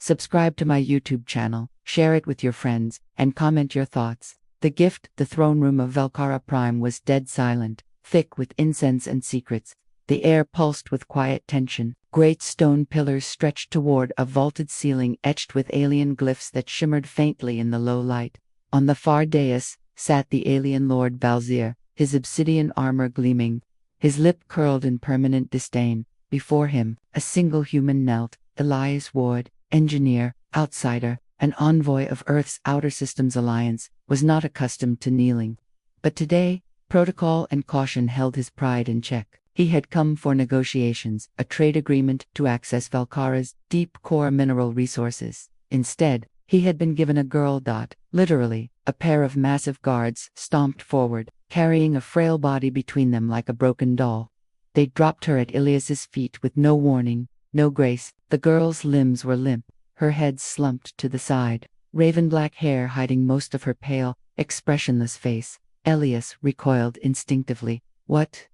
subscribe to my YouTube channel, share it with your friends, and comment your thoughts. The gift, the throne room of Valkara Prime, was dead silent, thick with incense and secrets. The air pulsed with quiet tension. Great stone pillars stretched toward a vaulted ceiling etched with alien glyphs that shimmered faintly in the low light. On the far dais sat the alien Lord Valzir, his obsidian armor gleaming, his lip curled in permanent disdain. Before him, a single human knelt, Elias Ward, engineer, outsider, an envoy of Earth's Outer Systems Alliance, was not accustomed to kneeling. But today, protocol and caution held his pride in check. He had come for negotiations, a trade agreement to access Valkara's deep core mineral resources. Instead, he had been given a girl. Literally, a pair of massive guards stomped forward, carrying a frail body between them like a broken doll. They dropped her at Ilias's feet with no warning, no grace. The girl's limbs were limp, her head slumped to the side, raven black hair hiding most of her pale, expressionless face. Elias recoiled instinctively. What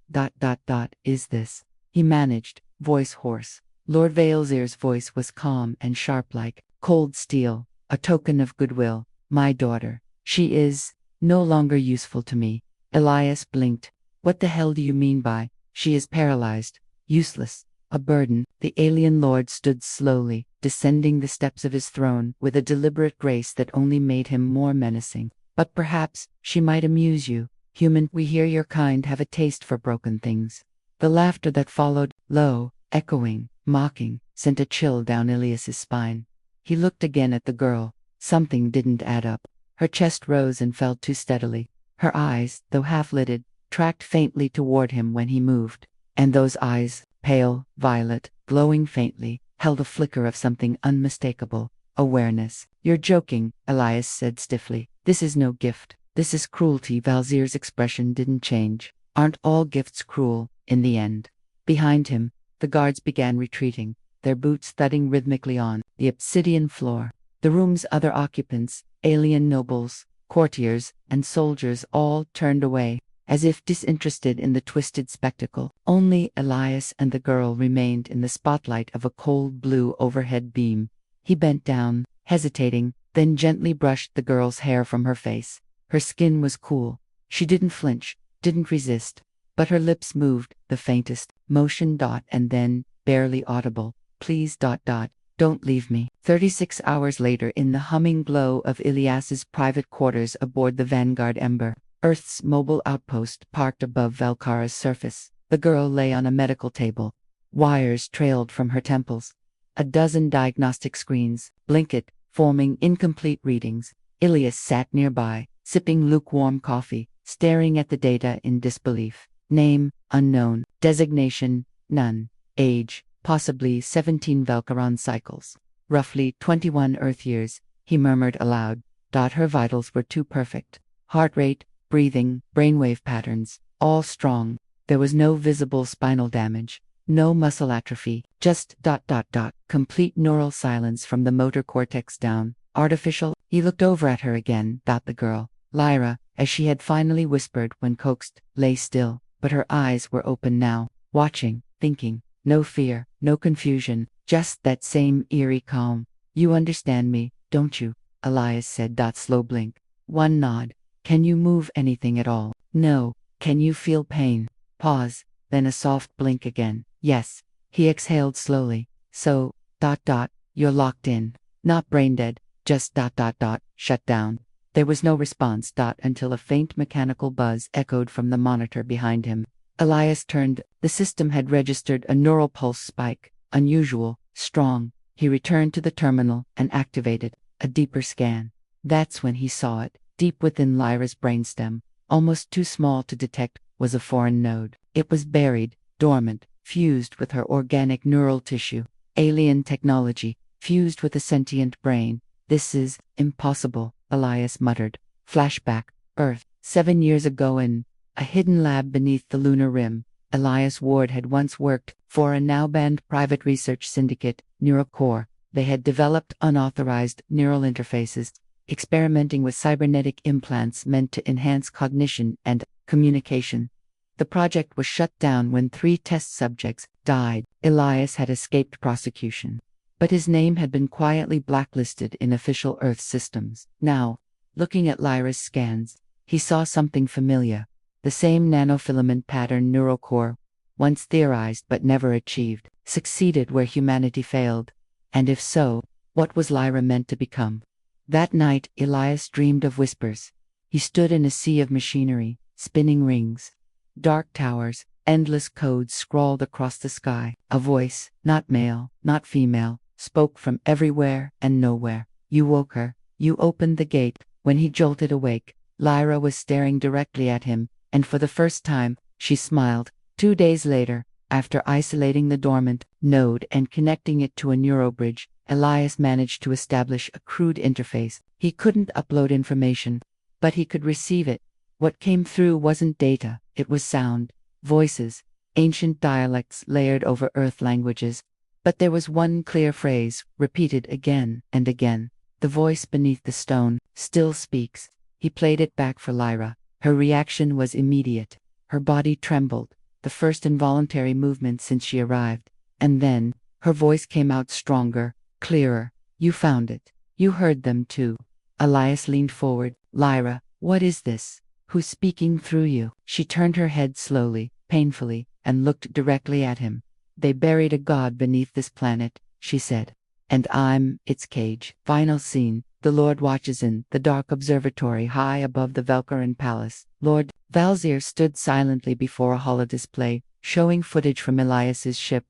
is this? He managed, voice hoarse. Lord Valzir's voice was calm and sharp like cold steel, a token of goodwill. My daughter. She is no longer useful to me. Elias blinked. What the hell do you mean by, she is paralyzed, useless, a burden? The alien lord stood slowly, descending the steps of his throne with a deliberate grace that only made him more menacing. But perhaps she might amuse you. Human, we hear your kind have a taste for broken things. The laughter that followed, low, echoing, mocking, sent a chill down Ilias's spine. He looked again at the girl. Something didn't add up. Her chest rose and fell too steadily. Her eyes, though half-lidded, tracked faintly toward him when he moved. And those eyes, pale, violet, glowing faintly, held a flicker of something unmistakable. Awareness. You're joking, Elias said stiffly. This is no gift. This is cruelty. Valzir's expression didn't change. Aren't all gifts cruel, in the end? Behind him, the guards began retreating, their boots thudding rhythmically on the obsidian floor. The room's other occupants, alien nobles, courtiers, and soldiers, all turned away, as if disinterested in the twisted spectacle. Only Elias and the girl remained in the spotlight of a cold blue overhead beam. He bent down, hesitating, then gently brushed the girl's hair from her face. Her skin was cool. She didn't flinch, didn't resist, but her lips moved, the faintest motion. And then, barely audible, please. Don't leave me. 36 hours later, in the humming glow of Ilias's private quarters aboard the Vanguard Ember, Earth's mobile outpost parked above Valkara's surface, the girl lay on a medical table. Wires trailed from her temples. A dozen diagnostic screens blinked, forming incomplete readings. Ilias sat nearby, sipping lukewarm coffee, staring at the data in disbelief. Name, unknown. Designation, none. Age, possibly 17 Valkaran cycles. Roughly 21 Earth years, he murmured aloud. Her vitals were too perfect. Heart rate, breathing, brainwave patterns, all strong. There was no visible spinal damage, no muscle atrophy, just ... complete neural silence from the motor cortex down. Artificial. He looked over at her again. The girl, Lyra, as she had finally whispered when coaxed, lay still, but her eyes were open now, watching, thinking. No fear, no confusion, just that same eerie calm. You understand me, don't you? Elias said. Slow blink. One nod. Can you move anything at all? No. Can you feel pain? Pause, then a soft blink again. Yes. He exhaled slowly. So, you're locked in. Not brain dead, just ... shut down. There was no response. Until a faint mechanical buzz echoed from the monitor behind him. Elias turned. The system had registered a neural pulse spike, unusual, strong. He returned to the terminal and activated a deeper scan. That's when he saw it. Deep within Lyra's brainstem, almost too small to detect, was a foreign node. It was buried, dormant, fused with her organic neural tissue. Alien technology, fused with a sentient brain. This is impossible, Elias muttered. Flashback. Earth. 7 years ago in a hidden lab beneath the lunar rim. Elias Ward had once worked for a now-banned private research syndicate, NeuroCore. They had developed unauthorized neural interfaces, experimenting with cybernetic implants meant to enhance cognition and communication. The project was shut down when 3 test subjects died. Elias had escaped prosecution. but his name had been quietly blacklisted in official Earth systems. Now, looking at Lyra's scans, he saw something familiar. The same nanofilament pattern neural core, once theorized but never achieved, succeeded where humanity failed. And if so, what was Lyra meant to become? That night, Elias dreamed of whispers. He stood in a sea of machinery, spinning rings, dark towers, endless codes scrawled across the sky. A voice, not male, not female, spoke from everywhere and nowhere. You woke her. You opened the gate. When he jolted awake, Lyra was staring directly at him, and for the first time, she smiled. 2 days later, after isolating the dormant node and connecting it to a neurobridge, Elias managed to establish a crude interface. He couldn't upload information, but he could receive it. What came through wasn't data, it was sound, voices, ancient dialects layered over Earth languages. But there was one clear phrase, repeated again and again. The voice beneath the stone still speaks. He played it back for Lyra. Her reaction was immediate. Her body trembled, the first involuntary movement since she arrived. And then, her voice came out stronger, clearer. You found it. You heard them too. Elias leaned forward. Lyra, what is this? Who's speaking through you? She turned her head slowly, painfully, and looked directly at him. They buried a god beneath this planet, she said. And I'm its cage. Final scene. The Lord watches in the dark observatory high above the Velkaran palace. Lord Valzir stood silently before a holodisplay, showing footage from Elias's ship.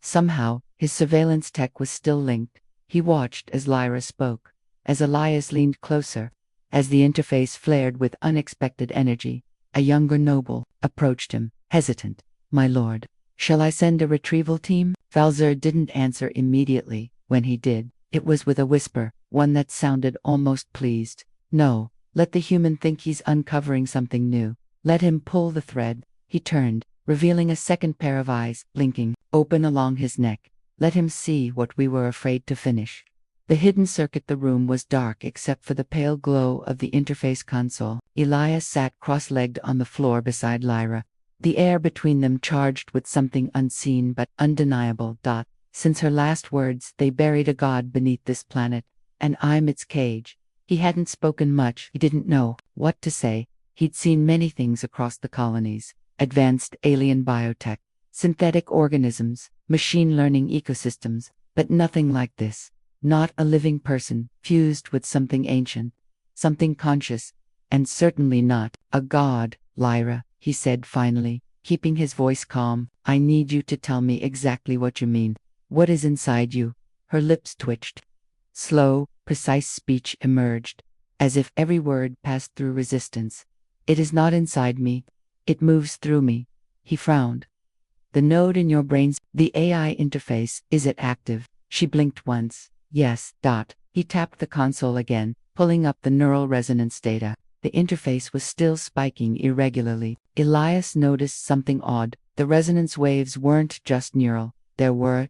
Somehow, his surveillance tech was still linked. He watched as Lyra spoke, as Elias leaned closer, as the interface flared with unexpected energy. A younger noble approached him, hesitant. My lord, shall I send a retrieval team? Valzir didn't answer immediately. When he did, it was with a whisper, one that sounded almost pleased. No, let the human think he's uncovering something new. Let him pull the thread. He turned, revealing a second pair of eyes, blinking, open along his neck. Let him see what we were afraid to finish. The hidden circuit the room was dark except for the pale glow of the interface console. Elias sat cross-legged on the floor beside Lyra, the air between them charged with something unseen but undeniable. Since her last words, they buried a god beneath this planet, and I'm its cage. He hadn't spoken much. He didn't know what to say. He'd seen many things across the colonies: advanced alien biotech, synthetic organisms, machine learning ecosystems, but nothing like this. Not a living person, fused with something ancient, something conscious, and certainly not a god. Lyra, he said finally, keeping his voice calm, I need you to tell me exactly what you mean. What is inside you? Her lips twitched. Slow, precise speech emerged, as if every word passed through resistance. It is not inside me. It moves through me. He frowned. The node in your brain's, the AI interface, is it active? She blinked once. Yes. He tapped the console again, pulling up the neural resonance data. The interface was still spiking irregularly. Elias noticed something odd. The resonance waves weren't just neural. There were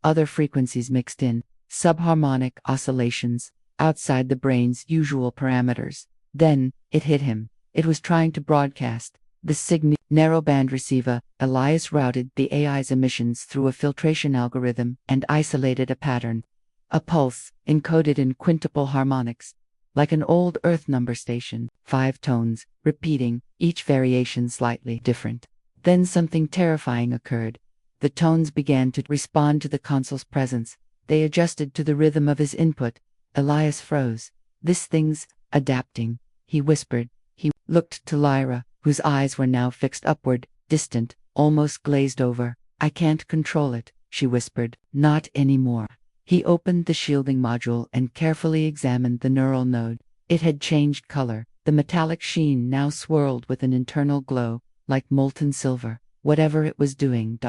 other frequencies mixed in, subharmonic oscillations, outside the brain's usual parameters. Then, it hit him. It was trying to broadcast. The signal narrowband receiver. Elias routed the AI's emissions through a filtration algorithm and isolated a pattern. A pulse, encoded in quintuple harmonics. Like an old Earth number station, 5 tones, repeating, each variation slightly different. Then something terrifying occurred. The tones began to respond to the console's presence. They adjusted to the rhythm of his input. Elias froze. This thing's adapting, he whispered. He looked to Lyra, whose eyes were now fixed upward, distant, almost glazed over. I can't control it, she whispered. Not anymore. He opened the shielding module and carefully examined the neural node. It had changed color. The metallic sheen now swirled with an internal glow, like molten silver. Whatever it was doing.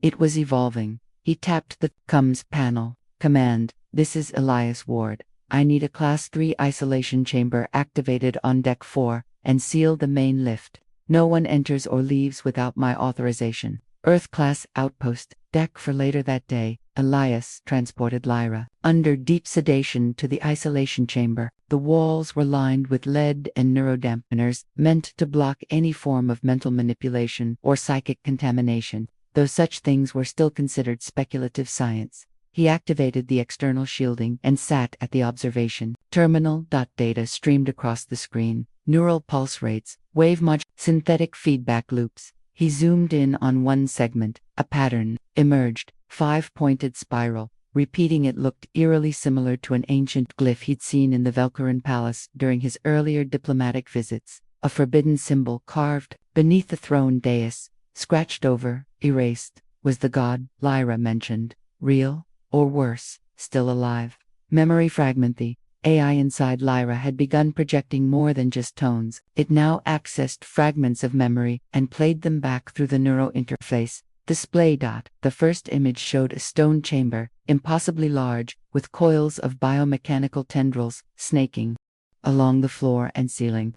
It was evolving. He tapped the comms panel. Command, this is Elias Ward. I need a Class 3 isolation chamber activated on Deck 4, and seal the main lift. No one enters or leaves without my authorization. Earth-class outpost, deck for later that day. Elias transported Lyra under deep sedation to the isolation chamber. The walls were lined with lead and neurodampeners, meant to block any form of mental manipulation or psychic contamination, though such things were still considered speculative science. He activated the external shielding and sat at the observation terminal. Data streamed across the screen. Neural pulse rates, synthetic feedback loops. He zoomed in on one segment. A pattern emerged, 5-pointed spiral. Repeating it looked eerily similar to an ancient glyph he'd seen in the Velkaran palace during his earlier diplomatic visits. A forbidden symbol carved beneath the throne dais, scratched over, erased. Was the god Lyra mentioned real, or worse, still alive? Memory fragment. The AI inside Lyra had begun projecting more than just tones. It now accessed fragments of memory and played them back through the neuro interface. Display. The first image showed a stone chamber, impossibly large, with coils of biomechanical tendrils snaking along the floor and ceiling.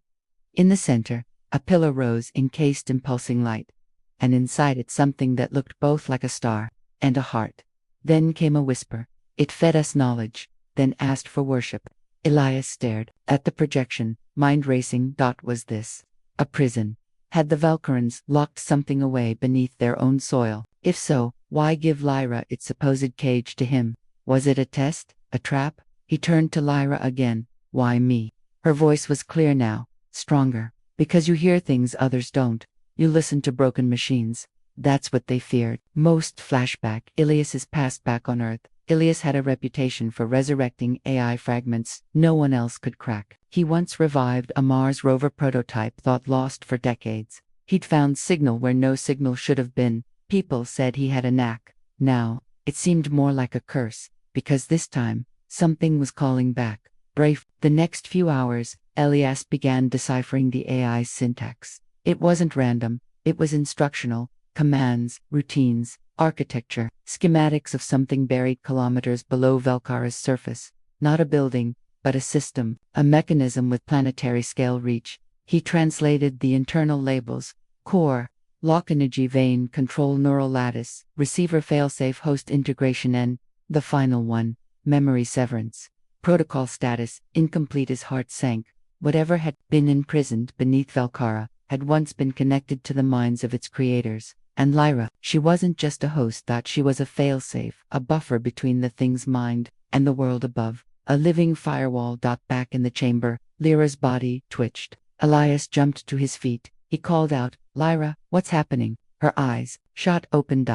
In the center, a pillar rose encased in pulsing light, and inside it something that looked both like a star and a heart. Then came a whisper. It fed us knowledge, then asked for worship. Elias stared at the projection, mind racing. Was this a prison? Had the Velkarans locked something away beneath their own soil? If so, why give Lyra its supposed cage to him? Was it a test? A trap? He turned to Lyra again. Why me? Her voice was clear now, stronger. Because you hear things others don't. You listen to broken machines. That's what they feared most. Flashback. Ilias's past back on Earth. Ilias had a reputation for resurrecting AI fragments no one else could crack. He once revived a Mars rover prototype thought lost for decades. He'd found signal where no signal should have been. People said he had a knack. Now, it seemed more like a curse, because this time, something was calling back. Brave. The next few hours, Elias began deciphering the AI's syntax. It wasn't random, it was instructional. Commands, routines, architecture, schematics of something buried kilometers below Velkara's surface. Not a building, but a system, a mechanism with planetary scale reach. He translated the internal labels: core, lock energy vein, control neural lattice, receiver failsafe host integration, and the final one, memory severance. Protocol status, incomplete. His heart sank. Whatever had been imprisoned beneath Velkara had once been connected to the minds of its creators. And Lyra, she wasn't just a host, that she was a failsafe, a buffer between the thing's mind and the world above, a living firewall. Back in the chamber, Lyra's body twitched. Elias jumped to his feet. He called out, Lyra, what's happening? Her eyes shot open.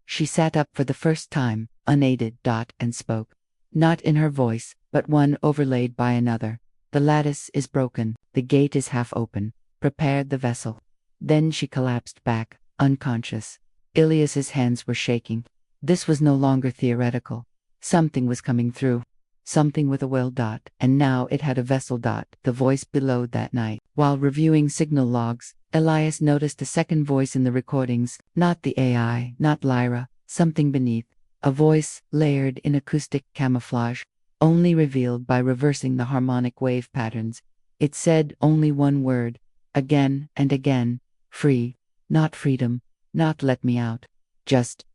She sat up for the first time, unaided. And spoke. Not in her voice, but one overlaid by another. The lattice is broken, the gate is half open. Prepare the vessel. Then she collapsed back, unconscious. Ilias's hands were shaking. This was no longer theoretical. Something was coming through. Something with a will. And now it had a vessel. The voice below. That night, while reviewing signal logs, Elias noticed a second voice in the recordings. Not the AI, not Lyra, something beneath. A voice layered in acoustic camouflage, only revealed by reversing the harmonic wave patterns. It said only one word, again and again: free. Not freedom, not let me out. Just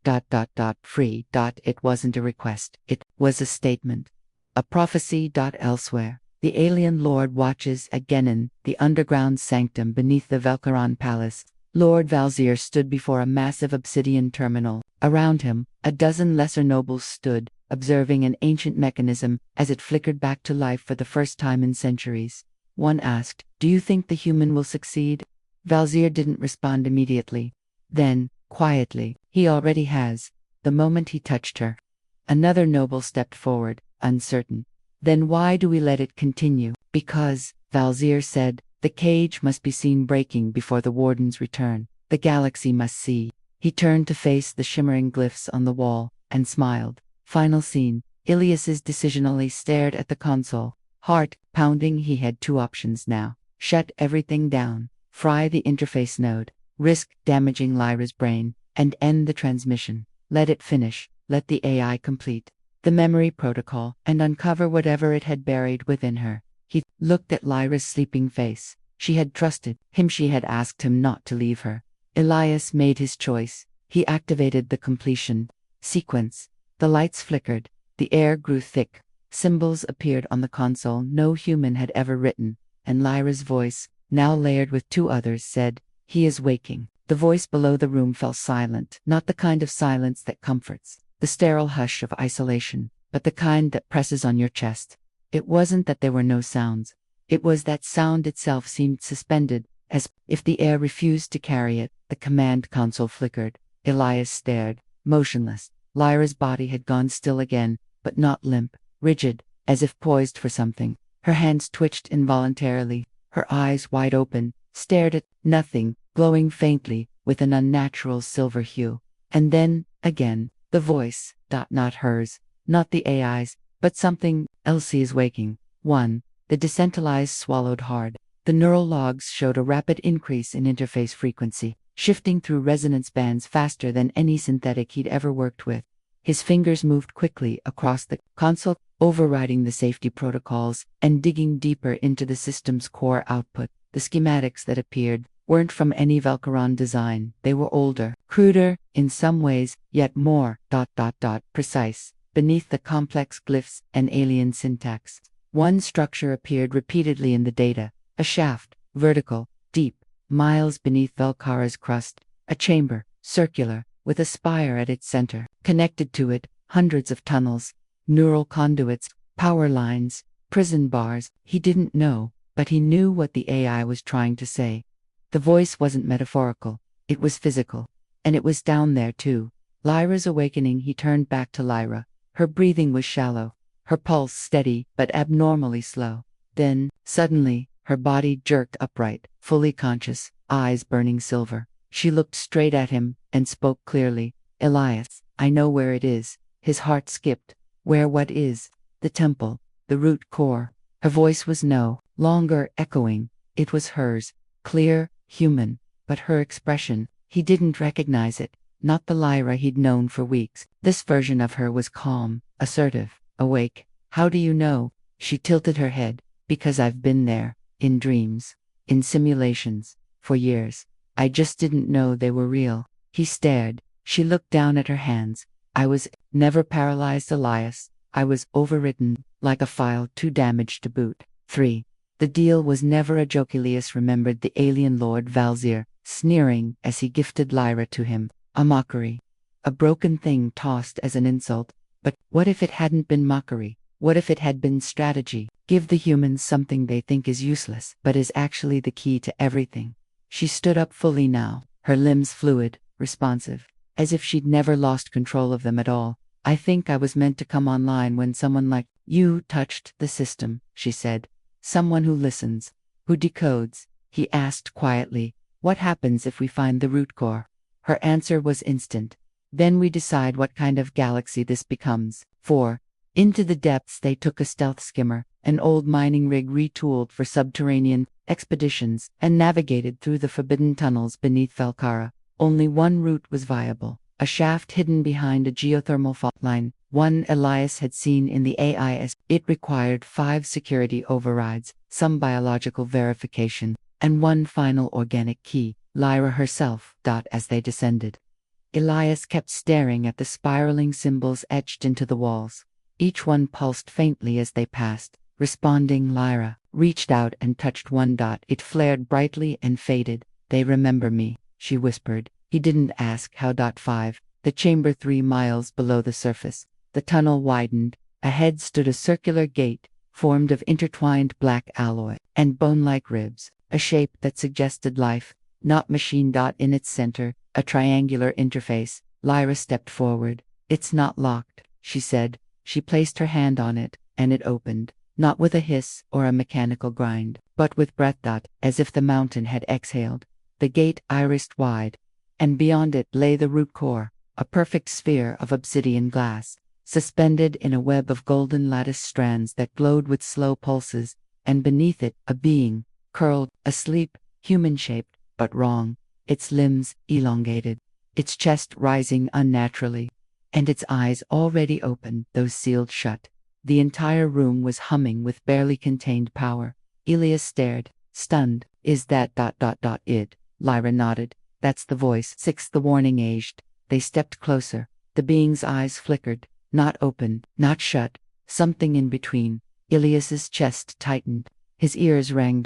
free. It wasn't a request, it was a statement. A prophecy. Elsewhere, the alien lord watches again in the underground sanctum beneath the Velkaran palace. Lord Valzir stood before a massive obsidian terminal. Around him, a dozen lesser nobles stood, observing an ancient mechanism as it flickered back to life for the first time in centuries. One asked, "Do you think the human will succeed?" Valzir didn't respond immediately. Then, quietly, "He already has, the moment he touched her." Another noble stepped forward, uncertain. "Then why do we let it continue?" "Because," Valzir said, "the cage must be seen breaking before the warden's return. The galaxy must see." He turned to face the shimmering glyphs on the wall, and smiled. Final scene. Ilias's decisionally stared at the console, heart pounding. He had two options now. Shut everything down. Fry the interface node, risk damaging Lyra's brain, and end the transmission. Let it finish, let the AI complete the memory protocol, and uncover whatever it had buried within her. He looked at Lyra's sleeping face. She had trusted him, she had asked him not to leave her. Elias made his choice. He activated the completion sequence. The lights flickered, the air grew thick, symbols appeared on the console no human had ever written, and Lyra's voice, now layered with two others, said, "He is waking." The voice below the room fell silent, not the kind of silence that comforts, the sterile hush of isolation, but the kind that presses on your chest. It wasn't that there were no sounds. It was that sound itself seemed suspended, as if the air refused to carry it. The command console flickered. Elias stared, motionless. Lyra's body had gone still again, but not limp, rigid, as if poised for something. Her hands twitched involuntarily. Her eyes, wide open, stared at nothing, glowing faintly, with an unnatural silver hue. And then, again, the voice, not hers, not the AI's, but something. Elsie is waking. 1. The decentralized swallowed hard. The neural logs showed a rapid increase in interface frequency, shifting through resonance bands faster than any synthetic he'd ever worked with. His fingers moved quickly across the console, overriding the safety protocols and digging deeper into the system's core output. The schematics that appeared weren't from any Velcaron design. They were older, cruder, in some ways, yet more precise, beneath the complex glyphs and alien syntax. One structure appeared repeatedly in the data, a shaft, vertical, deep, miles beneath Velcara's crust, a chamber, circular, with a spire at its center. Connected to it, hundreds of tunnels, neural conduits, power lines, prison bars. He didn't know, but he knew what the AI was trying to say. The voice wasn't metaphorical, it was physical. And it was down there too. Lyra's awakening. He turned back to Lyra. Her breathing was shallow, her pulse steady but abnormally slow. Then, suddenly, her body jerked upright, fully conscious, eyes burning silver. She looked straight at him and spoke clearly. Elias, I know where it is. His heart skipped. Where what is? The temple, the root core. Her voice was no longer echoing. It was hers, clear, human, but her expression, he didn't recognize it. Not the Lyra he'd known for weeks. This version of her was calm, assertive, awake. How do you know? She tilted her head. Because I've been there, in dreams, in simulations, for years. I just didn't know they were real. He stared. She looked down at her hands. I was never paralyzed, Elias. I was overwritten, like a file too damaged to boot. 3. The deal was never a joke. Elias remembered the alien Lord Valzir, sneering as he gifted Lyra to him. A mockery. A broken thing tossed as an insult. But what if it hadn't been mockery? What if it had been strategy? Give the humans something they think is useless, but is actually the key to everything. She stood up fully now, her limbs fluid, responsive, as if she'd never lost control of them at all. I think I was meant to come online when someone like you touched the system, she said. Someone who listens, who decodes. He asked quietly, what happens if we find the root core? Her answer was instant. Then we decide what kind of galaxy this becomes. 4. Into the depths they took a stealth skimmer, an old mining rig retooled for subterranean expeditions, and navigated through the forbidden tunnels beneath Velcara. Only one route was viable, a shaft hidden behind a geothermal fault line, one Elias had seen in the AIS. It required 5 security overrides, some biological verification, and one final organic key, Lyra herself. As they descended, Elias kept staring at the spiraling symbols etched into the walls. Each one pulsed faintly as they passed, responding. Lyra reached out and touched one. It flared brightly and faded. They remember me, she whispered. He didn't ask how. 5. The chamber 3 miles below the surface. The tunnel widened. Ahead stood a circular gate, formed of intertwined black alloy and bone-like ribs, a shape that suggested life, not machine. In its center, a triangular interface. Lyra stepped forward. It's not locked, she said. She placed her hand on it, and it opened, not with a hiss or a mechanical grind, but with breath. As if the mountain had exhaled. The gate irised wide, and beyond it lay the root core, a perfect sphere of obsidian glass, suspended in a web of golden lattice strands that glowed with slow pulses, and beneath it, a being, curled, asleep, human-shaped, but wrong, its limbs elongated, its chest rising unnaturally, and its eyes already open, though sealed shut. The entire room was humming with barely contained power. Elias stared, stunned. Is that it? Lyra nodded. That's the voice. 6. The warning aged. They stepped closer. The being's eyes flickered, not open, not shut, something in between. Elias's chest tightened. His ears rang.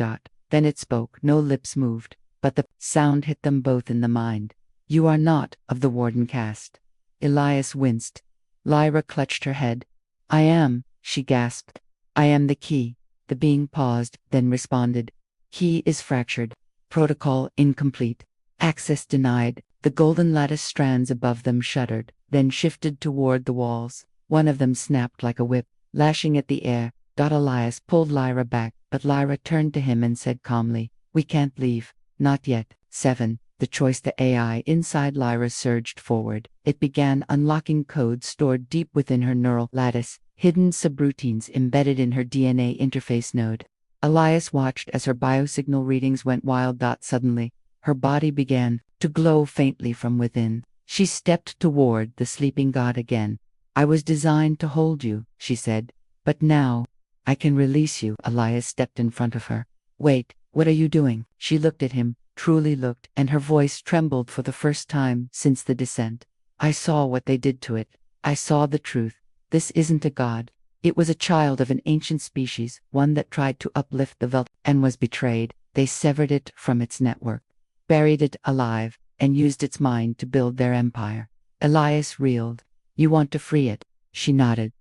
Then it spoke. No lips moved, but the sound hit them both in the mind. You are not of the Warden caste. Elias winced. Lyra clutched her head. I am, she gasped. I am the key. The being paused, then responded. Key is fractured. Protocol incomplete. Access denied. The golden lattice strands above them shuddered, then shifted toward the walls. One of them snapped like a whip, lashing at the air. Elias pulled Lyra back, but Lyra turned to him and said calmly, we can't leave. Not yet. 7. The choice. The AI inside Lyra surged forward. It began unlocking codes stored deep within her neural lattice, hidden subroutines embedded in her DNA interface node. Elias watched as her biosignal readings went wild. Suddenly, her body began to glow faintly from within. She stepped toward the sleeping god again. I was designed to hold you, she said. But now, I can release you. Elias stepped in front of her. Wait, what are you doing? She looked at him, truly looked, and her voice trembled for the first time since the descent. I saw what they did to it. I saw the truth. This isn't a god. It was a child of an ancient species, one that tried to uplift the Velt and was betrayed. They severed it from its network, buried it alive, and used its mind to build their empire. Elias reeled. You want to free it? She nodded,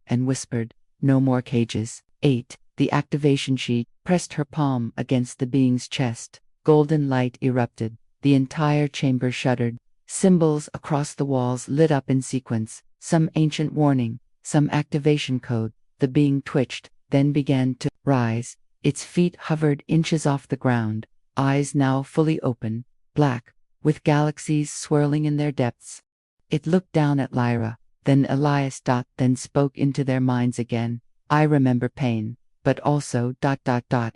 and whispered, no more cages. 8. The activation sheet pressed her palm against the being's chest. Golden light erupted. The entire chamber shuddered. Symbols across the walls lit up in sequence, some ancient warning, some activation code. The being twitched, then began to rise. Its feet hovered inches off the ground, eyes now fully open, black, with galaxies swirling in their depths. It looked down at Lyra, then Elias. Then spoke into their minds again. I remember pain, but also ...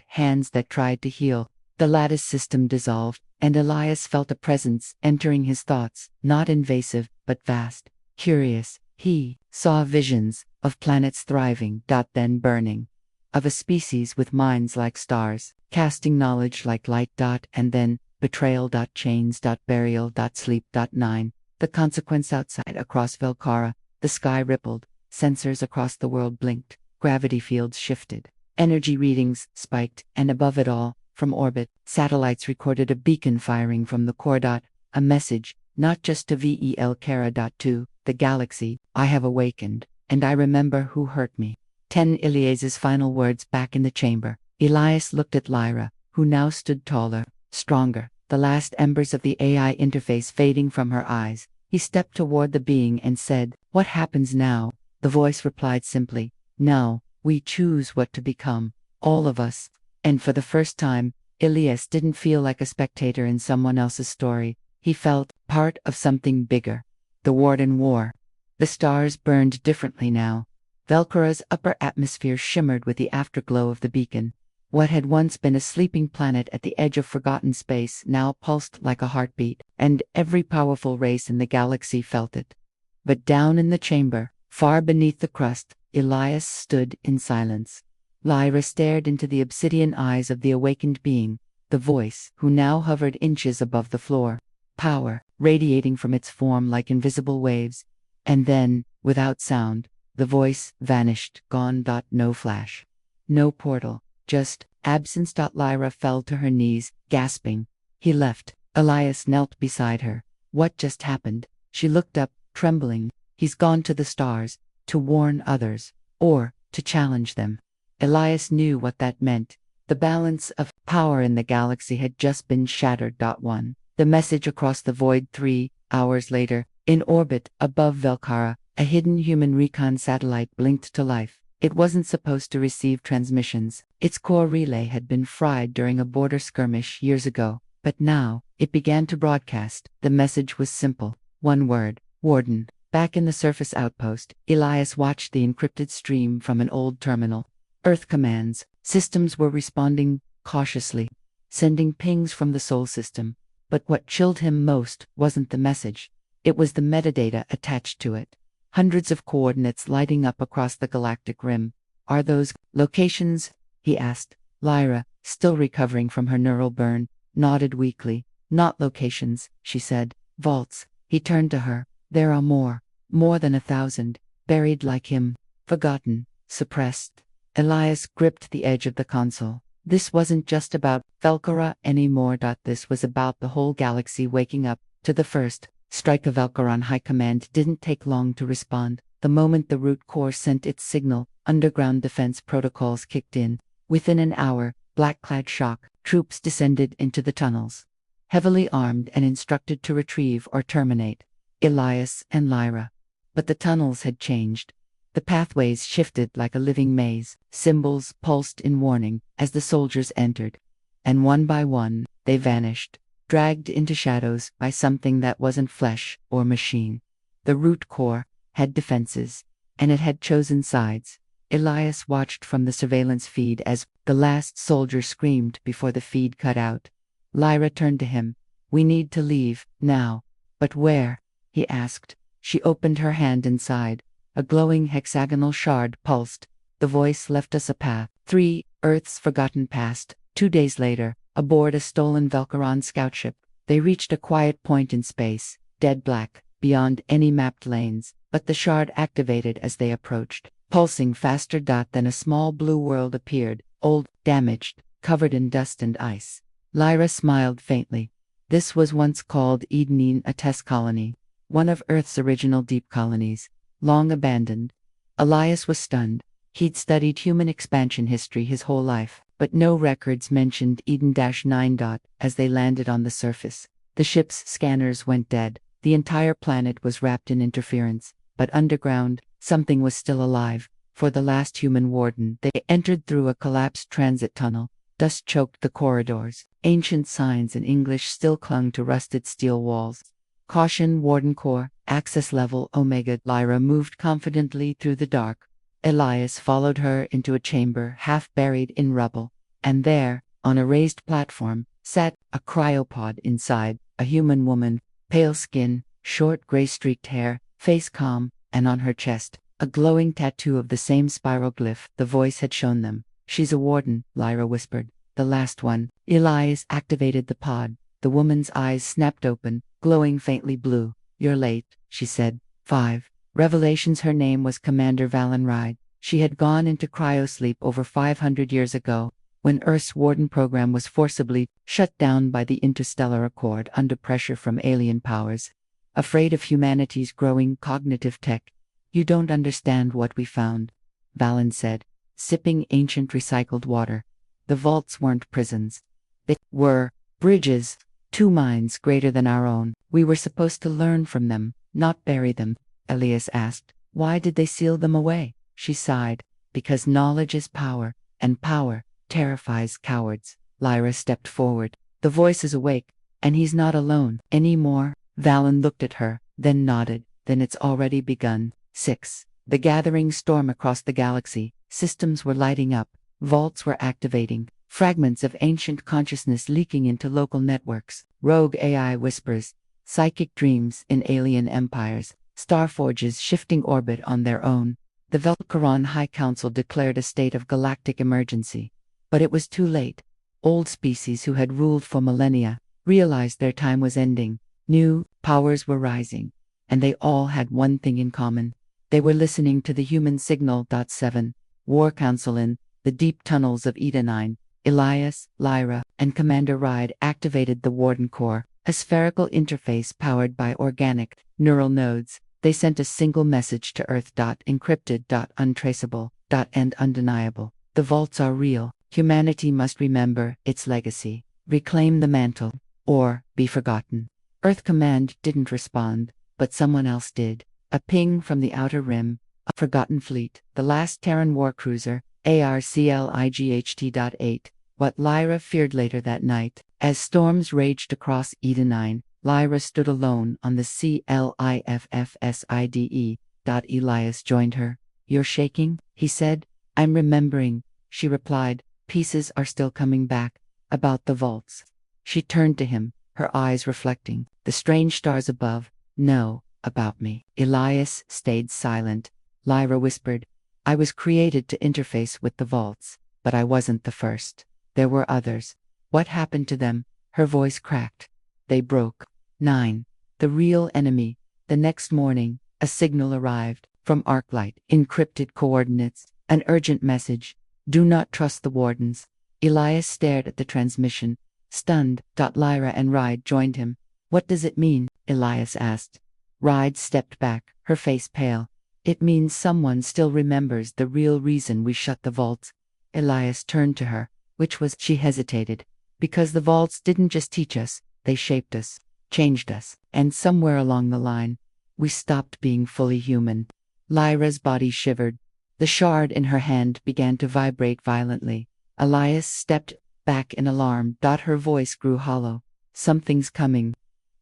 hands that tried to heal. The lattice system dissolved, and Elias felt a presence entering his thoughts, not invasive, but vast, curious. He saw visions of planets thriving, then burning, of a species with minds like stars, casting knowledge like light. And then, betrayal. Chains. Burial. Sleep. 9. The consequence. Outside across Velkara, the sky rippled, sensors across the world blinked, gravity fields shifted, energy readings spiked, and above it all, from orbit, satellites recorded a beacon firing from the core. A message, not just to Velkara. To the galaxy. I have awakened, and I remember who hurt me. 10. Elias's final words back in the chamber. Elias looked at Lyra, who now stood taller, stronger, the last embers of the AI interface fading from her eyes. He stepped toward the being and said, what happens now? The voice replied simply, now, we choose what to become, all of us. And for the first time, Elias didn't feel like a spectator in someone else's story. He felt part of something bigger. The Warden War. The stars burned differently now. Velkara's upper atmosphere shimmered with the afterglow of the beacon. What had once been a sleeping planet at the edge of forgotten space now pulsed like a heartbeat, and every powerful race in the galaxy felt it. But down in the chamber, far beneath the crust, Elias stood in silence. Lyra stared into the obsidian eyes of the awakened being, the voice, who now hovered inches above the floor. Power, radiating from its form like invisible waves. And then, without sound, the voice vanished, gone. No flash. No portal. Just absence. Lyra fell to her knees, gasping. He left. Elias knelt beside her. What just happened? She looked up, trembling. He's gone to the stars, to warn others, or to challenge them. Elias knew what that meant. The balance of power in the galaxy had just been shattered. 1. The message across the void. 3 hours later, in orbit above Velkara, a hidden human recon satellite blinked to life. It wasn't supposed to receive transmissions. Its core relay had been fried during a border skirmish years ago, but now, it began to broadcast. The message was simple. One word, Warden. Back in the surface outpost, Elias watched the encrypted stream from an old terminal. Earth commands. Systems were responding cautiously, sending pings from the Sol system. But what chilled him most wasn't the message. It was the metadata attached to it. Hundreds of coordinates lighting up across the galactic rim. Are those locations? He asked. Lyra, still recovering from her neural burn, nodded weakly. Not locations, she said. Vaults. He turned to her. There are more than 1,000, buried like him, forgotten, suppressed. Elias gripped the edge of the console. This wasn't just about Velkara anymore. This was about the whole galaxy waking up to the first strike of Velkaran. High Command didn't take long to respond. The moment the root core sent its signal, underground defense protocols kicked in. Within an hour, black-clad shock troops descended into the tunnels, heavily armed and instructed to retrieve or terminate Elias and Lyra. But the tunnels had changed. The pathways shifted like a living maze, symbols pulsed in warning as the soldiers entered. And one by one, they vanished, dragged into shadows by something that wasn't flesh or machine. The root core had defenses, and it had chosen sides. Elias watched from the surveillance feed as the last soldier screamed before the feed cut out. Lyra turned to him. "We need to leave, now." "But where?" he asked. She opened her hand and sighed. A glowing hexagonal shard pulsed. "The voice left us a path. 3, Earth's forgotten past." 2 days later, aboard a stolen Velcaron scout ship, they reached a quiet point in space, dead black, beyond any mapped lanes, but the shard activated as they approached. Pulsing faster than a small blue world appeared, old, damaged, covered in dust and ice. Lyra smiled faintly. This was once called Edenine, a test colony, one of Earth's original deep colonies, long abandoned. Elias was stunned. He'd studied human expansion history his whole life, but no records mentioned Eden-9. As they landed on the surface, the ship's scanners went dead. The entire planet was wrapped in interference, but underground, something was still alive. For the last human warden, they entered through a collapsed transit tunnel. Dust choked the corridors. Ancient signs in English still clung to rusted steel walls. "Caution, Warden Core, access level Omega." Lyra moved confidently through the dark. Elias followed her into a chamber half buried in rubble. And there, on a raised platform, sat a cryopod inside, a human woman, pale skin, short gray-streaked hair, face calm, and on her chest, a glowing tattoo of the same spiral glyph the voice had shown them. "She's a warden," Lyra whispered. "The last one." Elias activated the pod. The woman's eyes snapped open, glowing faintly blue. "You're late," she said. 5. Revelations. Her name was Commander Valenride. She had gone into cryosleep over 500 years ago, when Earth's Warden program was forcibly shut down by the Interstellar Accord under pressure from alien powers. Afraid of humanity's growing cognitive tech. "You don't understand what we found," Valen said, sipping ancient recycled water. "The vaults weren't prisons. They were bridges, 2 minds greater than our own. We were supposed to learn from them, not bury them." Elias asked. "Why did they seal them away?" She sighed. "Because knowledge is power, and power terrifies cowards." Lyra stepped forward. "The voice is awake, and he's not alone anymore." Valen looked at her, then nodded. "Then it's already begun." 6. The gathering storm across the galaxy. Systems were lighting up. Vaults were activating. Fragments of ancient consciousness leaking into local networks. Rogue AI whispers. Psychic dreams in alien empires. Starforges shifting orbit on their own. The Velcaron High Council declared a state of galactic emergency. But it was too late. Old species who had ruled for millennia realized their time was ending. New powers were rising. And they all had one thing in common. They were listening to the human signal. 7. War Council. In the deep tunnels of Edenine, Elias, Lyra, and Commander Ride activated the Warden Core, a spherical interface powered by organic, neural nodes. They sent a single message to Earth. Encrypted, untraceable, and undeniable. "The vaults are real. Humanity must remember its legacy. Reclaim the mantle, or be forgotten." Earth Command didn't respond, but someone else did. A ping from the Outer Rim, a forgotten fleet, the last Terran warcruiser, ARCLIGHT.8. What Lyra feared later that night. As storms raged across Edenine, Lyra stood alone on the CLIFFSIDE. Elias joined her. "You're shaking?" he said. "I'm remembering," she replied. "Pieces are still coming back. About the vaults." She turned to him, her eyes reflecting the strange stars above. "No, about me." Elias stayed silent. Lyra whispered, "I was created to interface with the vaults, but I wasn't the first. There were others. What happened to them?" Her voice cracked. "They broke." 9. The real enemy. The next morning, a signal arrived from Arclight. Encrypted coordinates. An urgent message. "Do not trust the wardens." Elias stared at the transmission, stunned. Lyra and Ride joined him. "What does it mean?" Elias asked. Ride stepped back, her face pale. It means someone still remembers the real reason we shut the vaults. Elias turned to her, which was, she hesitated. Because the vaults didn't just teach us, they shaped us, changed us, and somewhere along the line, we stopped being fully human. Lyra's body shivered. The shard in her hand began to vibrate violently. Elias stepped back in alarm. Her voice grew hollow. Something's coming.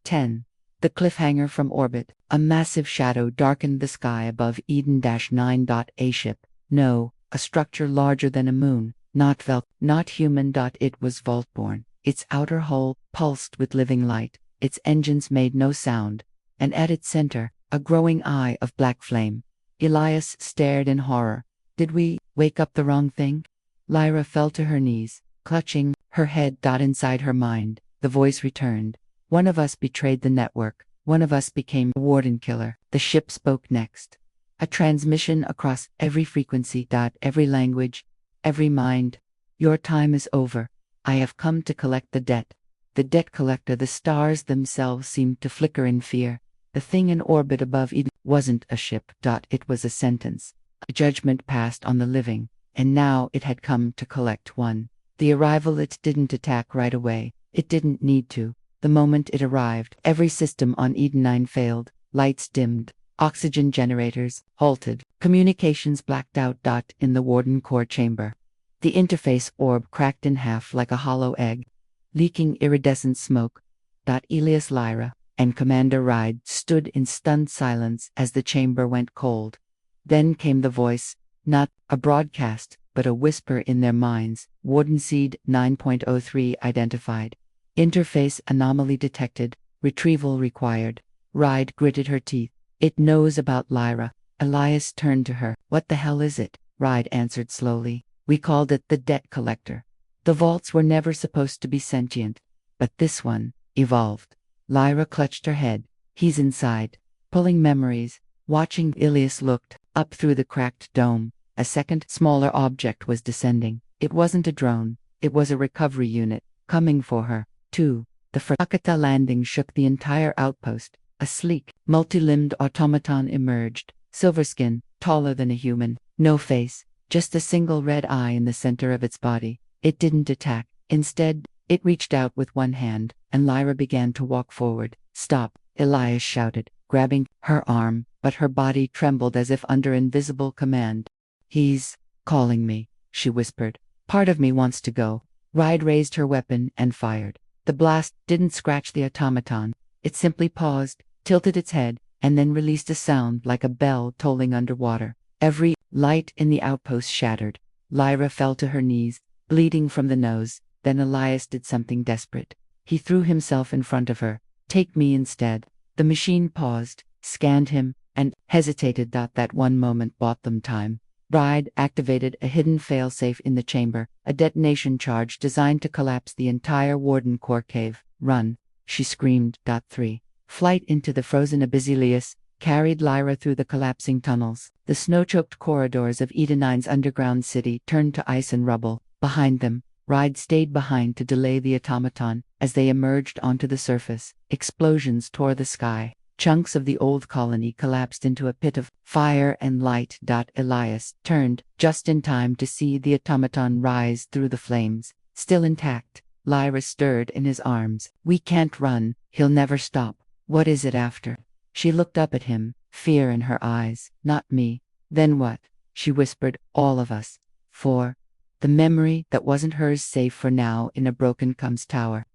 10. The cliffhanger from orbit. A massive shadow darkened the sky above Eden-9. A ship. No, a structure larger than a moon. Not human. It was vault-born. Its outer hull pulsed with living light. Its engines made no sound. And at its center, a growing eye of black flame. Elias stared in horror. Did we wake up the wrong thing? Lyra fell to her knees, clutching her head. Inside her mind, the voice returned. One of us betrayed the network. One of us became a warden killer. The ship spoke next. A transmission across every frequency. Every language, every mind. Your time is over. I have come to collect the debt. The debt collector. The stars themselves seemed to flicker in fear. The thing in orbit above Eden wasn't a ship. It was a sentence. A judgment passed on the living, and now it had come to collect one. The arrival. It didn't attack right away. It didn't need to. The moment it arrived, every system on Eden-9 failed. Lights dimmed. Oxygen generators halted. Communications blacked out. In the warden core chamber, the interface orb cracked in half like a hollow egg, leaking iridescent smoke. Elias, Lyra, and Commander Ride stood in stunned silence as the chamber went cold. Then came the voice, not a broadcast, but a whisper in their minds. Warden Seed 9.03 identified. Interface anomaly detected. Retrieval required. Ride gritted her teeth. It knows about Lyra. Elias turned to her. What the hell is it? Ride answered slowly. We called it the debt collector. The vaults were never supposed to be sentient, but this one evolved. Lyra clutched her head. He's inside, pulling memories. Watching. Elias looked up through the cracked dome. A second, smaller object was descending. It wasn't a drone. It was a recovery unit, coming for her. 2. The Frakata landing shook the entire outpost. A sleek, multi-limbed automaton emerged. Silver skin, taller than a human. No face, just a single red eye in the center of its body. It didn't attack. Instead, it reached out with one hand, and Lyra began to walk forward. Stop, Elias shouted, grabbing her arm, but her body trembled as if under invisible command. He's calling me, she whispered. Part of me wants to go. Ride raised her weapon and fired. The blast didn't scratch the automaton. It simply paused, tilted its head, and then released a sound like a bell tolling underwater. Every light in the outpost shattered. Lyra fell to her knees, bleeding from the nose. Then Elias did something desperate. He threw himself in front of her. Take me instead. The machine paused, scanned him, and hesitated. That one moment bought them time. Ride activated a hidden failsafe in the chamber, a detonation charge designed to collapse the entire warden core cave. Run, she screamed. 3. Flight into the frozen abyss. Elias carried Lyra through the collapsing tunnels. The snow-choked corridors of Eden-9's underground city turned to ice and rubble. Behind them, Ride stayed behind to delay the automaton. As they emerged onto the surface, explosions tore the sky. Chunks of the old colony collapsed into a pit of fire and light. Elias turned just in time to see the automaton rise through the flames. Still intact, Lyra stirred in his arms. We can't run. He'll never stop. What is it after? She looked up at him, fear in her eyes. Not me. Then what? She whispered. All of us. 4. The memory that wasn't hers, safe for now in a broken Comes tower.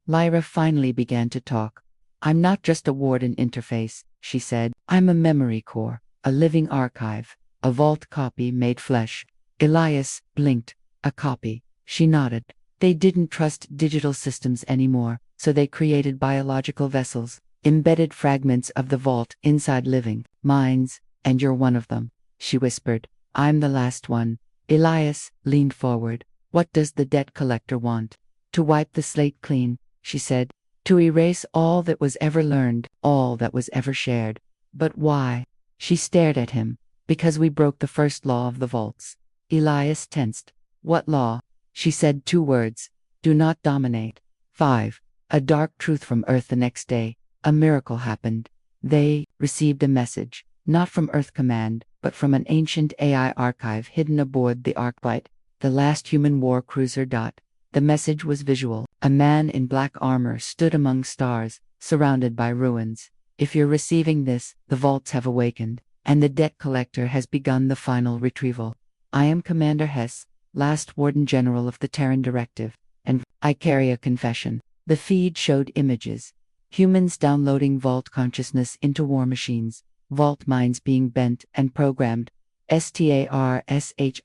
Lyra finally began to talk. I'm not just a warden interface, she said. I'm a memory core, a living archive, a vault copy made flesh. Elias blinked. A copy. She nodded. They didn't trust digital systems anymore, so they created biological vessels, embedded fragments of the vault inside living minds, and you're one of them, she whispered. I'm the last one. Elias leaned forward. What does the debt collector want? To wipe the slate clean, she said. To erase all that was ever learned, all that was ever shared. But why? She stared at him. Because we broke the first law of the vaults. Elias tensed. What law? She said 2 words. Do not dominate. 5. A dark truth from Earth. The next day, a miracle happened. They received a message. Not from Earth Command, but from an ancient AI archive hidden aboard the Arclight, the last human war cruiser. The message was visual. A man in black armor stood among stars, surrounded by ruins. If you're receiving this, the vaults have awakened, and the debt collector has begun the final retrieval. I am Commander Hess, last Warden General of the Terran Directive, and I carry a confession. The feed showed images. Humans downloading vault consciousness into war machines, vault minds being bent and programmed, STARSHIPS,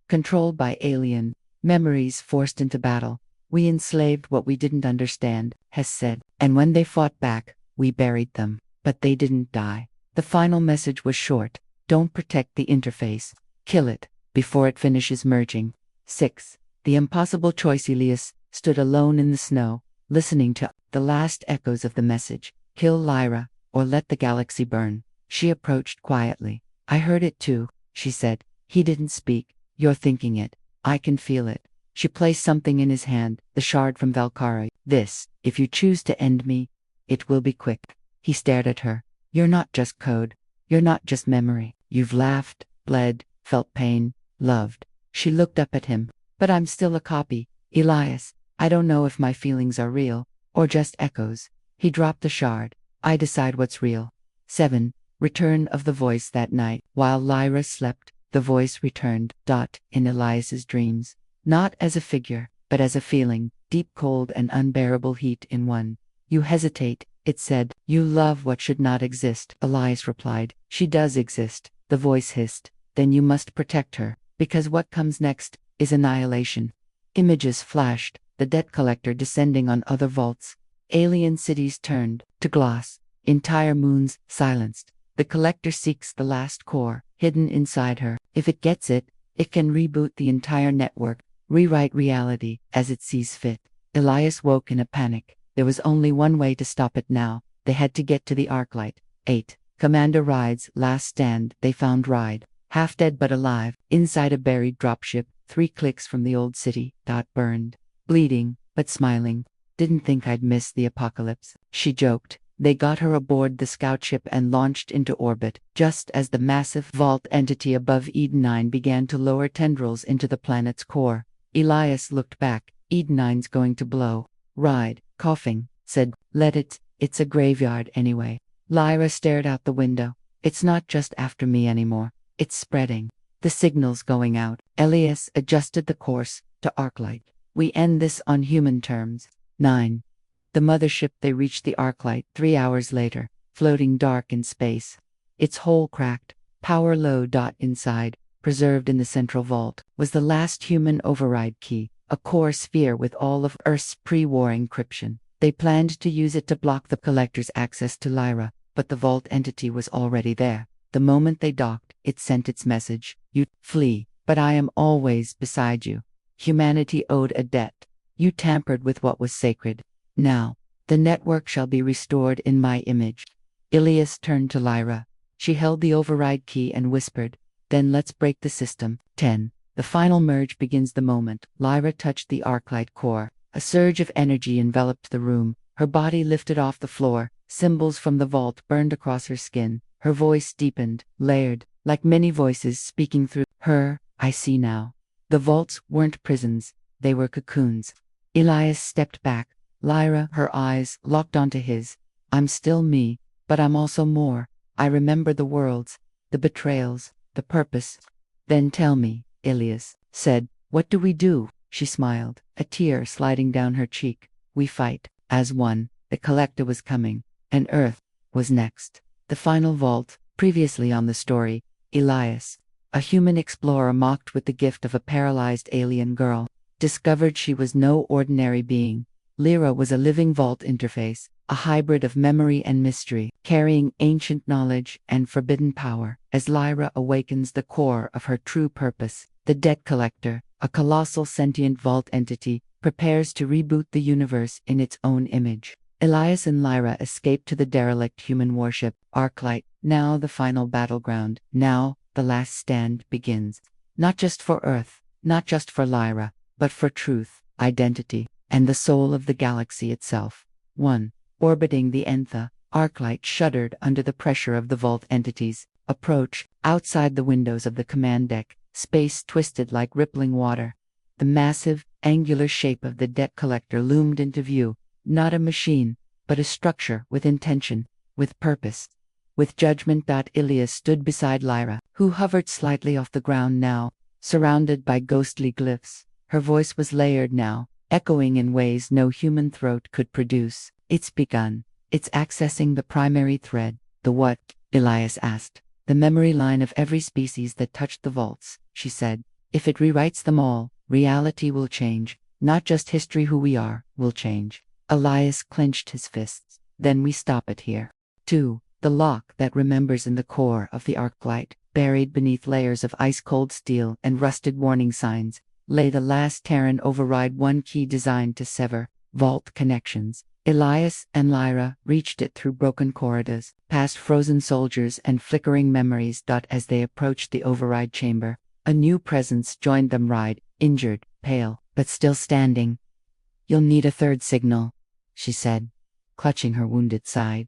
controlled by alien, memories forced into battle. We enslaved what we didn't understand, Hess said, and when they fought back, we buried them. But they didn't die. The final message was short: don't protect the interface. Kill it, before it finishes merging. 6. The impossible choice. Elias stood alone in the snow, listening to the last echoes of the message. Kill Lyra, or let the galaxy burn. She approached quietly. I heard it too, she said. He didn't speak. You're thinking it. I can feel it. She placed something in his hand, the shard from Valkyrie. This, if you choose to end me, it will be quick. He stared at her. You're not just code. You're not just memory. You've laughed, bled, felt pain, loved. She looked up at him. But I'm still a copy, Elias. I don't know if my feelings are real, or just echoes. He dropped the shard. I decide what's real. 7. Return of the voice. That night, while Lyra slept, the voice returned. In Elias's dreams. Not as a figure, but as a feeling, deep cold and unbearable heat in one. You hesitate, it said. You love what should not exist. Elias replied. She does exist, the voice hissed. Then you must protect her, because what comes next is annihilation. Images flashed, the debt collector descending on other vaults. Alien cities turned to glass, entire moons silenced. The collector seeks the last core, hidden inside her. If it gets it, it can reboot the entire network, rewrite reality as it sees fit. Elias woke in a panic. There was only one way to stop it now. They had to get to the Arclight. 8. Commander Ride's last stand. They found Ride, half dead but alive, inside a buried dropship, 3 clicks from the old city. Burned, bleeding, but smiling. Didn't think I'd miss the apocalypse, she joked. They got her aboard the scout ship and launched into orbit, just as the massive vault entity above Eden 9 began to lower tendrils into the planet's core. Elias looked back. Eden 9's going to blow. Ride, coughing, said, let it, it's a graveyard anyway. Lyra stared out the window. It's not just after me anymore. It's spreading. The signal's going out. Elias adjusted the course to Arclight. We end this on human terms. 9. The mothership. They reached the Arclight 3 hours later, floating dark in space. Its hull cracked, power low. Inside, preserved in the central vault, was the last human override key, a core sphere with all of Earth's pre-war encryption. They planned to use it to block the collector's access to Lyra, but the vault entity was already there. The moment they docked, it sent its message. You flee, but I am always beside you. Humanity owed a debt. You tampered with what was sacred. Now, the network shall be restored in my image. Elias turned to Lyra. She held the override key and whispered, then let's break the system. 10. The final merge begins the moment Lyra touched the Arclight core. A surge of energy enveloped the room. Her body lifted off the floor. Symbols from the vault burned across her skin. Her voice deepened, layered, like many voices speaking through her. I see now. The vaults weren't prisons. They were cocoons. Elias stepped back. Lyra, her eyes locked onto his. I'm still me, but I'm also more. I remember the worlds, the betrayals, the purpose. Then tell me, Elias said, what do we do? She smiled, a tear sliding down her cheek. We fight, as one. The collector was coming, and Earth was next. The final vault, previously on the story. Elias, a human explorer mocked with the gift of a paralyzed alien girl, discovered she was no ordinary being. Lyra was a living vault interface, a hybrid of memory and mystery, carrying ancient knowledge and forbidden power. As Lyra awakens the core of her true purpose, the debt collector, a colossal sentient vault entity, prepares to reboot the universe in its own image. Elias and Lyra escape to the derelict human warship, Arclight. Now the final battleground. Now the last stand begins. Not just for Earth, not just for Lyra, but for truth, identity, and the soul of the galaxy itself. 1. Orbiting the Nth, Arclight shuddered under the pressure of the vault entities. Approach. Outside the windows of the command deck, space twisted like rippling water. The massive, angular shape of the debt collector loomed into view, not a machine, but a structure with intention, with purpose, with judgment. Ilias stood beside Lyra, who hovered slightly off the ground now, surrounded by ghostly glyphs. Her voice was layered now, echoing in ways no human throat could produce. It's begun. It's accessing the primary thread. The what? Elias asked. The memory line of every species that touched the vaults, she said. If it rewrites them all, reality will change. Not just history. Who we are will change. Elias clenched his fists. Then we stop it here. 2. The lock that remembers. In the core of the Arclight, buried beneath layers of ice-cold steel and rusted warning signs, lay the last Terran override, one key designed to sever vault connections. Elias and Lyra reached it through broken corridors, past frozen soldiers and flickering memories. As they approached the override chamber, a new presence joined them. Ride, injured, pale, but still standing. You'll need a third signal, she said, clutching her wounded side.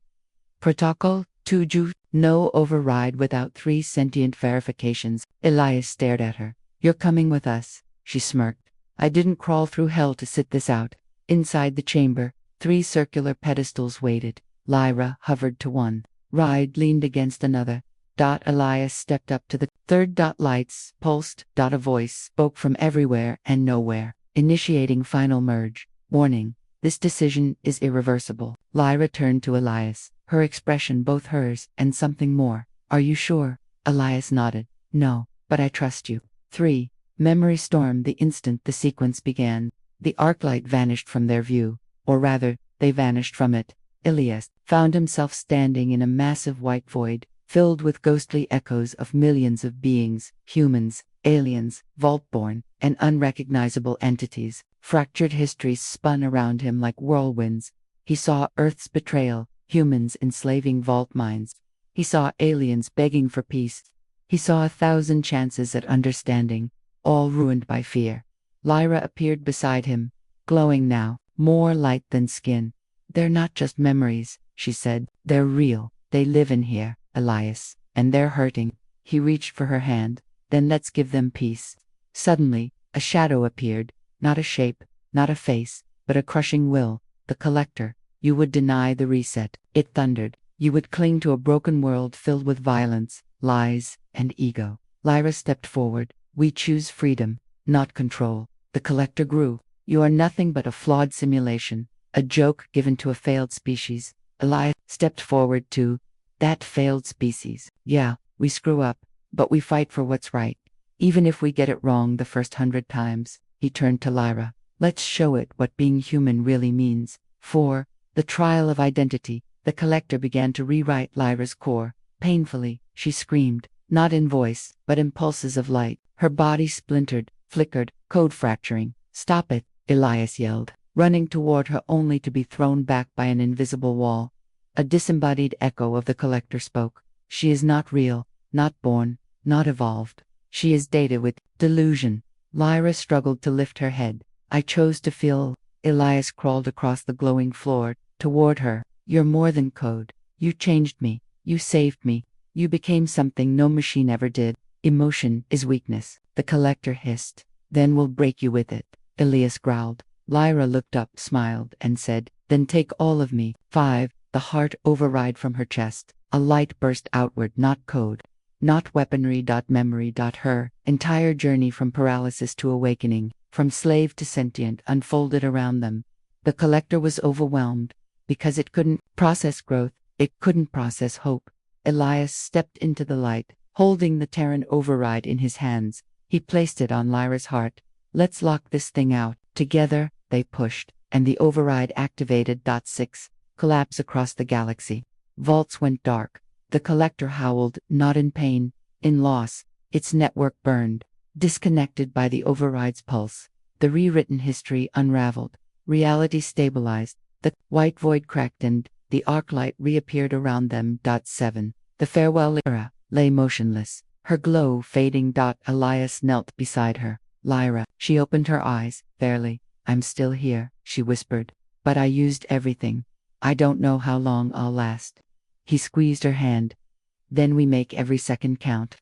Protocol, Tuju, no override without 3 sentient verifications. Elias stared at her. You're coming with us, she smirked. I didn't crawl through hell to sit this out. Inside the chamber, 3 circular pedestals waited. Lyra hovered to one. Ride leaned against another. Elias stepped up to the third. Lights pulsed. A voice spoke from everywhere and nowhere, initiating final merge. Warning. This decision is irreversible. Lyra turned to Elias, her expression both hers and something more. Are you sure? Elias nodded. No, but I trust you. 3. Memory storm. The instant the sequence began, the Arclight vanished from their view. Or rather, they vanished from it. Ilias found himself standing in a massive white void, filled with ghostly echoes of millions of beings, humans, aliens, vault-born, and unrecognizable entities. Fractured histories spun around him like whirlwinds. He saw Earth's betrayal, humans enslaving vault minds. He saw aliens begging for peace. He saw 1,000 chances at understanding, all ruined by fear. Lyra appeared beside him, glowing now, more light than skin. They're not just memories, she said. They're real. They live in here, Elias, and they're hurting. He reached for her hand. Then let's give them peace. Suddenly, a shadow appeared, not a shape, not a face, but a crushing will. The collector. You would deny the reset, it thundered. You would cling to a broken world filled with violence, lies, and ego. Lyra stepped forward. We choose freedom, not control. The collector grew. You are nothing but a flawed simulation, a joke given to a failed species. Elias stepped forward too. That failed species. Yeah, we screw up, but we fight for what's right. Even if we get it wrong the first 100 times. He turned to Lyra. Let's show it what being human really means. 4. The trial of identity. The collector began to rewrite Lyra's core. Painfully, she screamed, not in voice, but in pulses of light. Her body splintered, flickered, code fracturing. Stop it, Elias yelled, running toward her only to be thrown back by an invisible wall. A disembodied echo of the collector spoke. She is not real, not born, not evolved. She is data with delusion. Lyra struggled to lift her head. I chose to feel. Elias crawled across the glowing floor, toward her. You're more than code. You changed me. You saved me. You became something no machine ever did. Emotion is weakness, the collector hissed. Then we'll break you with it, Elias growled. Lyra looked up, smiled, and said, then take all of me. 5. The heart override from her chest. A light burst outward, not code, not weaponry. Memory. Her entire journey from paralysis to awakening, from slave to sentient, unfolded around them. The collector was overwhelmed, because it couldn't process growth, it couldn't process hope. Elias stepped into the light, holding the Terran override in his hands. He placed it on Lyra's heart. Let's lock this thing out. Together, they pushed, and the override activated. 6. Collapse across the galaxy. Vaults went dark. The collector howled, not in pain, in loss. Its network burned, disconnected by the override's pulse. The rewritten history unraveled. Reality stabilized. The white void cracked and the arclight reappeared around them. 7. The farewell era lay motionless, her glow fading. Elias knelt beside her. Lyra. She opened her eyes, barely. I'm still here, she whispered. But I used everything. I don't know how long I'll last. He squeezed her hand. Then we make every second count.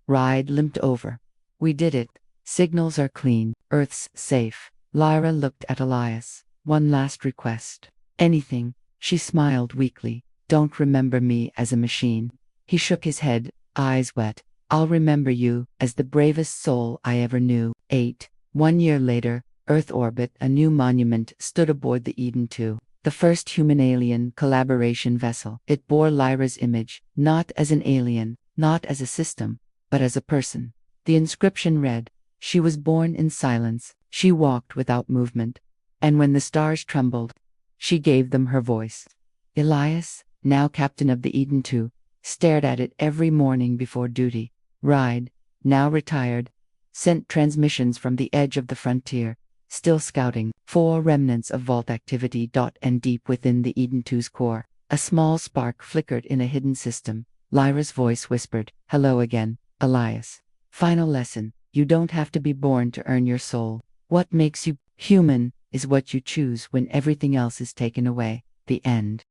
Ride limped over. We did it. Signals are clean. Earth's safe. Lyra looked at Elias. One last request. Anything. She smiled weakly. Don't remember me as a machine. He shook his head, eyes wet. I'll remember you as the bravest soul I ever knew. 8. 1 year later, Earth orbit, a new monument stood aboard the Eden II, the first human-alien collaboration vessel. It bore Lyra's image, not as an alien, not as a system, but as a person. The inscription read, "She was born in silence, she walked without movement, and when the stars trembled, she gave them her voice." Elias, now captain of the Eden II, stared at it every morning before duty. Ride, now retired, sent transmissions from the edge of the frontier, still scouting for remnants of vault activity. And deep within the Eden II's core, a small spark flickered in a hidden system. Lyra's voice whispered, "Hello again, Elias. Final lesson, you don't have to be born to earn your soul. What makes you human is what you choose when everything else is taken away." The end.